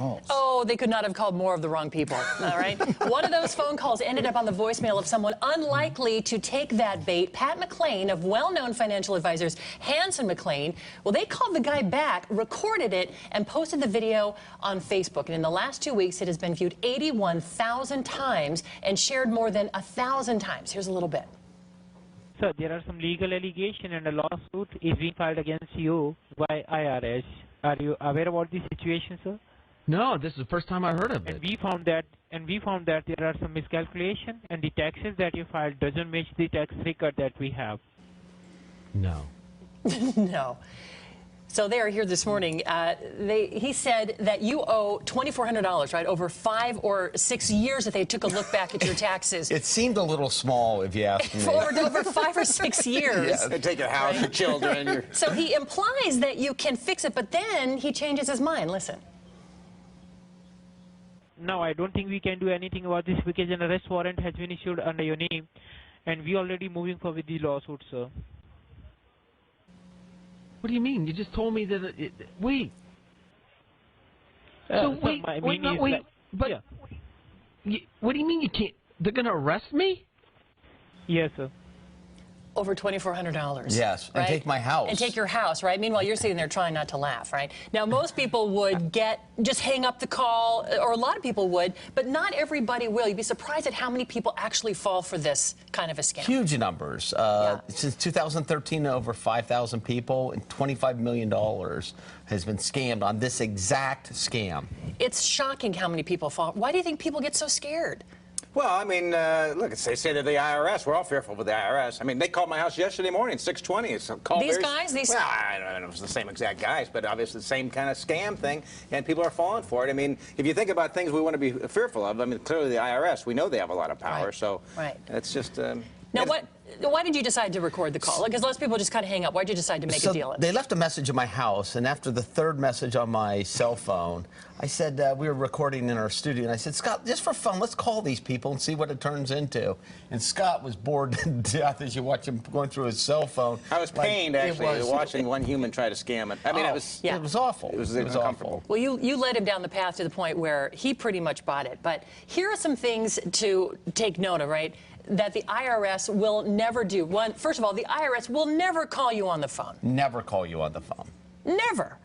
calls. Oh, they could not have called more of the wrong people, all right? One of those phone calls ended up on the voicemail of someone unlikely to take that bait. Pat McLean of well-known financial advisors, Hanson McLean. Well, they called the guy back, recorded it, and posted the video on Facebook. And in the last 2 weeks, it has been viewed 81,000 times and shared more than 1,000 times. Here's a little bit. Sir, there are some legal allegations and a lawsuit is being filed against you by IRS. Are you aware about this situation, sir? No, this is the first time I heard of it. And we found that there are some miscalculation, and the taxes that you filed doesn't match the tax record that we have. No. No. So they are here this morning. He said that you owe $2,400, right, over 5 or 6 years that they took a look back at your taxes. It seemed a little small, if you ask me. For over 5 or 6 years. Yeah, they take your house, your children. So he implies that you can fix it, but then he changes his mind. Listen. No, I don't think we can do anything about this because an arrest warrant has been issued under your name, and we already moving forward with the lawsuit, sir. What do you mean? You just told me that wait. So wait, but yeah. What do you mean you can't? They're going to arrest me? Yes, sir. Over $2,400. Yes, right? and take my house. And take your house, right? Meanwhile, you're sitting there trying not to laugh, right? Now, most people would just hang up the call, or a lot of people would, but not everybody will. You'd be surprised at how many people actually fall for this kind of a scam. Huge numbers. Since 2013, over 5,000 people, and $25 million has been scammed on this exact scam. It's shocking how many people fall. Why do you think people get so scared? Well, I mean, look, they say they're the IRS. We're all fearful with the IRS. I mean, they called my house yesterday morning, 6:20. It's a call. These guys? Well, I don't know if it's the same exact guys, but obviously the same kind of scam thing, and people are falling for it. I mean, if you think about things we want to be fearful of, I mean, clearly the IRS, we know they have a lot of power, so it's just... Now, why did you decide to record the call? Because most people just kind of hang up. Why did you decide to make a deal? They left a message in my house, and after the third message on my cell phone, I said, we were recording in our studio, and I said, Scott, just for fun, let's call these people and see what it turns into. And Scott was bored to death as you watch him going through his cell phone. I was pained, actually, watching one human try to scam it. I mean, it was awful. It was uncomfortable. Well, you led him down the path to the point where he pretty much bought it. But here are some things to take note of, right, that the IRS will never do. One, first of all, the IRS will never call you on the phone. Never call you on the phone. Never.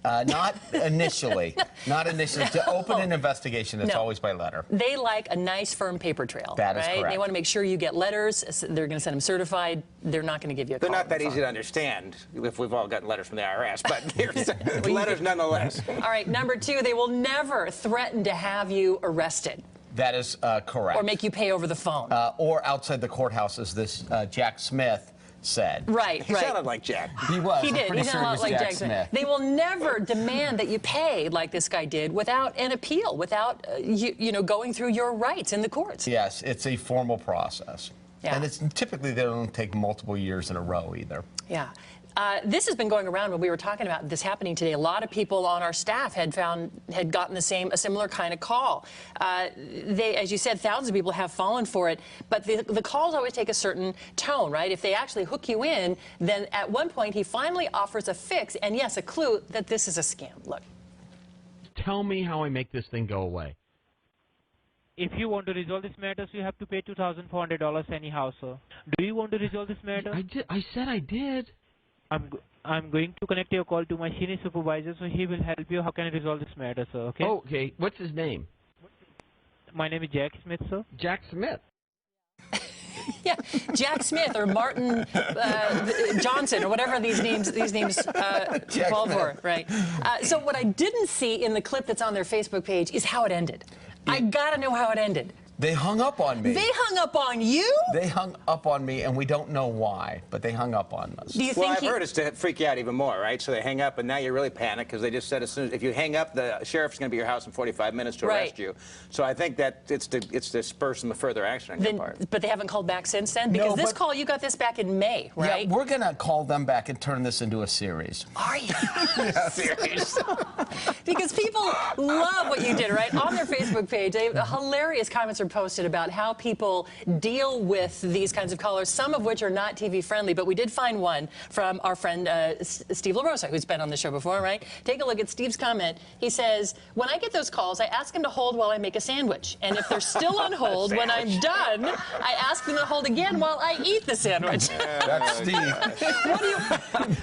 Not initially. Not initially. To open an investigation, it's always by letter. They like a nice, firm paper trail. That is correct. They want to make sure you get letters. They're going to send them certified. They're not going to give you a call. They're not that easy to understand if we've all gotten letters from the IRS, but letters nonetheless. All right, number 2, they will never threaten to have you arrested. That is correct. Or make you pay over the phone. Or outside the courthouse, as this Jack Smith said. Right, He sounded like Jack. He was. He did. He sounded a lot like Jack Smith. They will never demand that you pay like this guy did without an appeal, without going through your rights in the courts. Yes, it's a formal process. Yeah. And it's typically they don't take multiple years in a row either. Yeah. This has been going around when we were talking about this happening today. A lot of people on our staff had gotten a similar kind of call. As you said, thousands of people have fallen for it, but the calls always take a certain tone, right? If they actually hook you in, then at one point he finally offers a fix, and yes, a clue that this is a scam. Look. Tell me how I make this thing go away. If you want to resolve this matter, you have to pay $2,400 anyhow, sir. Do you want to resolve this matter? I said I did. I'm going to connect your call to my senior supervisor, so he will help you. How can I resolve this matter, sir? Okay. Okay. What's his name? My name is Jack Smith, sir. Jack Smith. Yeah, Jack Smith or Martin Johnson or whatever these names fall for, right? So what I didn't see in the clip that's on their Facebook page is how it ended. I gotta know how it ended. They hung up on me. They hung up on you? They hung up on me, and we don't know why, but they hung up on us. Do you think I've heard it's to freak you out even more, right? So they hang up, and now you're really panicked because they just said if you hang up, the sheriff's going to be at your house in 45 minutes to arrest you. So I think that it's to spur some further action on your part. But they haven't called back since then? Because this call, you got this back in May, right? Yeah, we're going to call them back and turn this into a series. Are you? Yeah, series. Because people love what you did, right? On their Facebook page, they have hilarious comments from posted about how people deal with these kinds of callers, some of which are not TV friendly, but we did find one from our friend Steve LaRosa, who's been on the show before, right? Take a look at Steve's comment. He says, when I get those calls, I ask them to hold while I make a sandwich. And if they're still on hold when I'm done, I ask them to hold again while I eat the sandwich. That's Steve.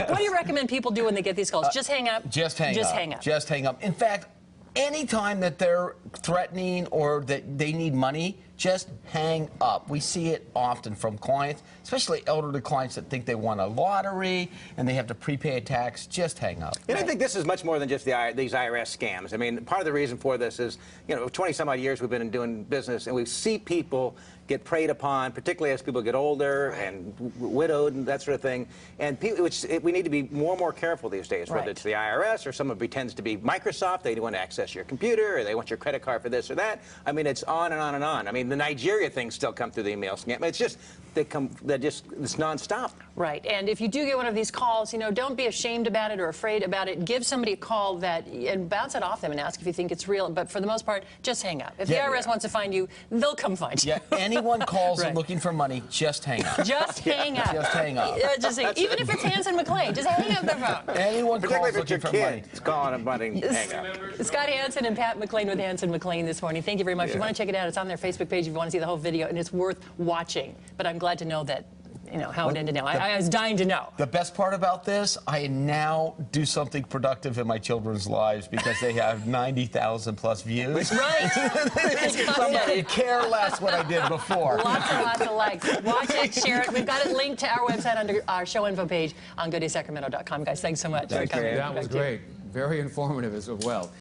What do you recommend people do when they get these calls? Just hang up? Just hang up. Just hang up. Just hang up. In fact, anytime that they're threatening or that they need money, just hang up. We see it often from clients, especially elderly clients that think they won a lottery and they have to prepay a tax. Just hang up. And I think this is much more than just these IRS scams. I mean, part of the reason for this is, 20-some-odd years we've been doing business, and we see people get preyed upon, particularly as people get older and widowed and that sort of thing. And we need to be more and more careful these days, whether it's the IRS or someone pretends to be Microsoft, they want to access your computer, or they want your credit card for this or that. I mean, it's on and on and on. I mean, the Nigeria things still come through the email scam. It's just, it's nonstop. Right. And if you do get one of these calls, don't be ashamed about it or afraid about it. Give somebody a call and bounce it off them and ask if you think it's real. But for the most part, just hang up. If the IRS wants to find you, they'll come find you. Yeah, anyone calls and looking for money, just hang up. Just hang up. Just hang up. Even if it's Hanson McClain, just hang up the phone. Anyone calls looking for money. It's calling and money, hang up. Scott Hanson and Pat McClain with Hanson McClain this morning. Thank you very much. If you want to check it out, it's on their Facebook page if you want to see the whole video, and it's worth watching. But I'm glad to know that, how it ended now. I was dying to know. The best part about this, I now do something productive in my children's lives because they have 90,000 plus views. Right. Somebody care less what I did before. Lots and lots of likes. Watch it, share it. We've got it linked to our website under our show info page on goodaysacramento.com. Guys, thanks so much. That was great. Very informative as well.